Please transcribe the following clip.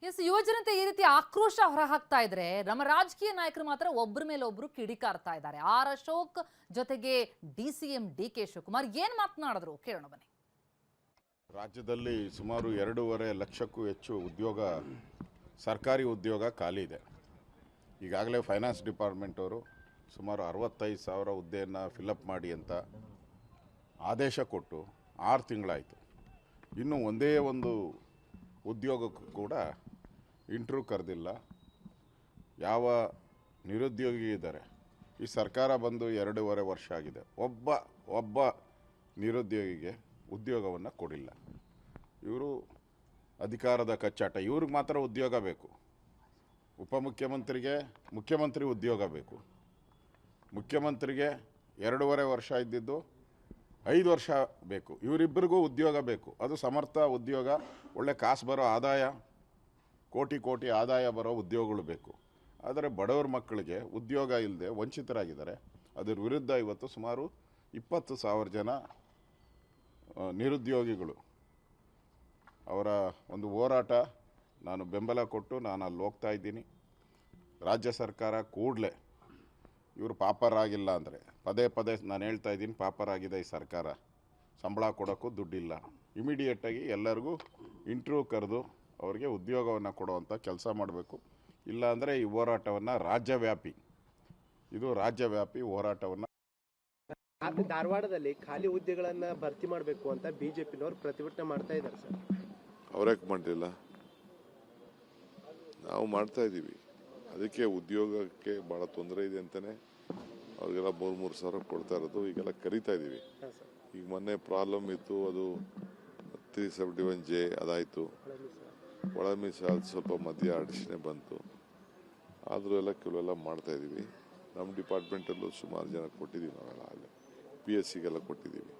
S ಯುವಜನತೆ ಈ ರೀತಿ ಆಕ್ರೋಶ ಹೊರಹಾಕ್ತಾ ಇದ್ರೆ ನಮ್ಮ ರಾಜಕೀಯ ನಾಯಕರು ಮಾತ್ರ ಒಬ್ಬರ ಮೇಲೆ ಒಬ್ರು ಕಿಡಿಕಾರ್ತಾ ಇದ್ದಾರೆ. ಆರ್ ಅಶೋಕ್ ಜೊತೆಗೆ ಡಿಸಿಎಂ ಡಿಕೆ ಶಿವಕುಮಾರ್ ಏನ್ ಮಾತನಾಡಿದ್ರು ಕೇಳೋಣ ಬನ್ನಿ. ರಾಜ್ಯದಲ್ಲಿ ಸುಮಾರು 2.5 ಲಕ್ಷಕ್ಕೂ ಹೆಚ್ಚು ಉದ್ಯೋಗ, ಸರ್ಕಾರಿ ಉದ್ಯೋಗ ಖಾಲಿ ಇದೆ. ಈಗಾಗಲೇ ಫೈನಾನ್ಸ್ ಡಿಪಾರ್ಟ್ಮೆಂಟ್ ಅವರು ಸುಮಾರು 65,000 ಹುದ್ದೆಯನ್ನು ಫಿಲಪ್ ಮಾಡಿ ಅಂತ ಆದೇಶ ಕೊಟ್ಟು 6 ತಿಂಗಳಾಯಿತು. ಇನ್ನು ಒಂದೇ ಒಂದು ಉದ್ಯೋಗಕ್ಕೂ ಕೂಡ ಇಂಟರ್ವ್ಯೂ ಕರೆದಿಲ್ಲ. ಯಾವ ನಿರುದ್ಯೋಗಿ ಇದ್ದಾರೆ, ಈ ಸರ್ಕಾರ ಬಂದು 2.5 ವರ್ಷ ಆಗಿದೆ, ಒಬ್ಬ ನಿರುದ್ಯೋಗಿಗೆ ಉದ್ಯೋಗವನ್ನು ಕೊಡಿಲ್ಲ. ಇವರು ಅಧಿಕಾರದ ಕಚ್ಚಾಟ. ಇವ್ರಿಗೆ ಮಾತ್ರ ಉದ್ಯೋಗ ಬೇಕು. ಉಪಮುಖ್ಯಮಂತ್ರಿಗೆ ಮುಖ್ಯಮಂತ್ರಿ ಉದ್ಯೋಗ ಬೇಕು. ಮುಖ್ಯಮಂತ್ರಿಗೆ 2.5 ವರ್ಷ ಇದ್ದಿದ್ದು 5 ವರ್ಷ ಬೇಕು. ಇವರಿಬ್ಬರಿಗೂ ಉದ್ಯೋಗ ಬೇಕು. ಅದು ಸಮರ್ಥ ಉದ್ಯೋಗ, ಒಳ್ಳೆ ಕಾಸು ಬರೋ ಆದಾಯ, ಕೋಟಿ ಆದಾಯ ಬರೋ ಉದ್ಯೋಗಗಳು ಬೇಕು. ಆದರೆ ಬಡವರ ಮಕ್ಕಳಿಗೆ ಉದ್ಯೋಗ ಇಲ್ಲದೆ ವಂಚಿತರಾಗಿದ್ದಾರೆ. ಅದರ ವಿರುದ್ಧ ಇವತ್ತು ಸುಮಾರು 20,000 ಜನ ನಿರುದ್ಯೋಗಿಗಳು ಅವರ ಒಂದು ಹೋರಾಟ ನಾನು ಬೆಂಬಲ ಕೊಟ್ಟು ನಾನು ಅಲ್ಲಿ ಹೋಗ್ತಾ ಇದ್ದೀನಿ. ರಾಜ್ಯ ಸರ್ಕಾರ ಕೂಡಲೇ ಇವರು ಪಾಪರಾಗಿಲ್ಲ ಅಂದರೆ, ಪದೇ ನಾನು ಹೇಳ್ತಾ ಇದ್ದೀನಿ, ಪಾಪರಾಗಿದೆ ಈ ಸರ್ಕಾರ, ಸಂಬಳ ಕೊಡೋಕ್ಕೂ ದುಡ್ಡಿಲ್ಲ. ಇಮಿಡಿಯೇಟಾಗಿ ಎಲ್ಲರಿಗೂ ಇಂಟರ್ವ್ಯೂ ಕರೆದು ಅವರಿಗೆ ಉದ್ಯೋಗವನ್ನು ಕೊಡುವಂಥ ಕೆಲಸ ಮಾಡಬೇಕು. ಇಲ್ಲ ಅಂದರೆ ಈ ಹೋರಾಟವನ್ನು ರಾಜ್ಯವ್ಯಾಪಿ ಹೋರಾಟವನ್ನು. ಧಾರವಾಡದಲ್ಲಿ ಖಾಲಿ ಹುದ್ದೆಗಳನ್ನು ಭರ್ತಿ ಮಾಡಬೇಕು ಅಂತ ಬಿಜೆಪಿನವರು ಪ್ರತಿಭಟನೆ ಮಾಡ್ತಾ ಇದ್ದಾರೆ ಸರ್. ಅವ್ರ್ಯಾಕೆ ಮಾಡಲಿಲ್ಲ? ನಾವು ಮಾಡ್ತಾ ಇದ್ದೀವಿ. ಅದಕ್ಕೆ ಉದ್ಯೋಗಕ್ಕೆ ಭಾಳ ತೊಂದರೆ ಇದೆ ಅಂತಲೇ ಅವ್ರಿಗೆಲ್ಲ 3 ಸಾವಿರ ಕೊಡ್ತಾ ಇರೋದು. ಈಗೆಲ್ಲ ಕರಿತಾ ಇದ್ದೀವಿ. ಈಗ ಮೊನ್ನೆ ಪ್ರಾಬ್ಲಮ್ ಇತ್ತು, ಅದು 371J ಅದಾಯಿತು. ಒಳ ಮೀಸಲಾತಿ ಸ್ವಲ್ಪ ಮಧ್ಯ ಅಡಚಣೆ ಬಂತು. ಆದರೂ ಎಲ್ಲ ಕೆಲವೆಲ್ಲ ಮಾಡ್ತಾ ಇದ್ದೀವಿ. ನಮ್ಮ ಡಿಪಾರ್ಟ್ಮೆಂಟಲ್ಲೂ ಸುಮಾರು ಜನ ಕೊಟ್ಟಿದ್ದೀವಿ. ನಾವೆಲ್ಲ PSCಗೆಲ್ಲ ಕೊಟ್ಟಿದ್ದೀವಿ.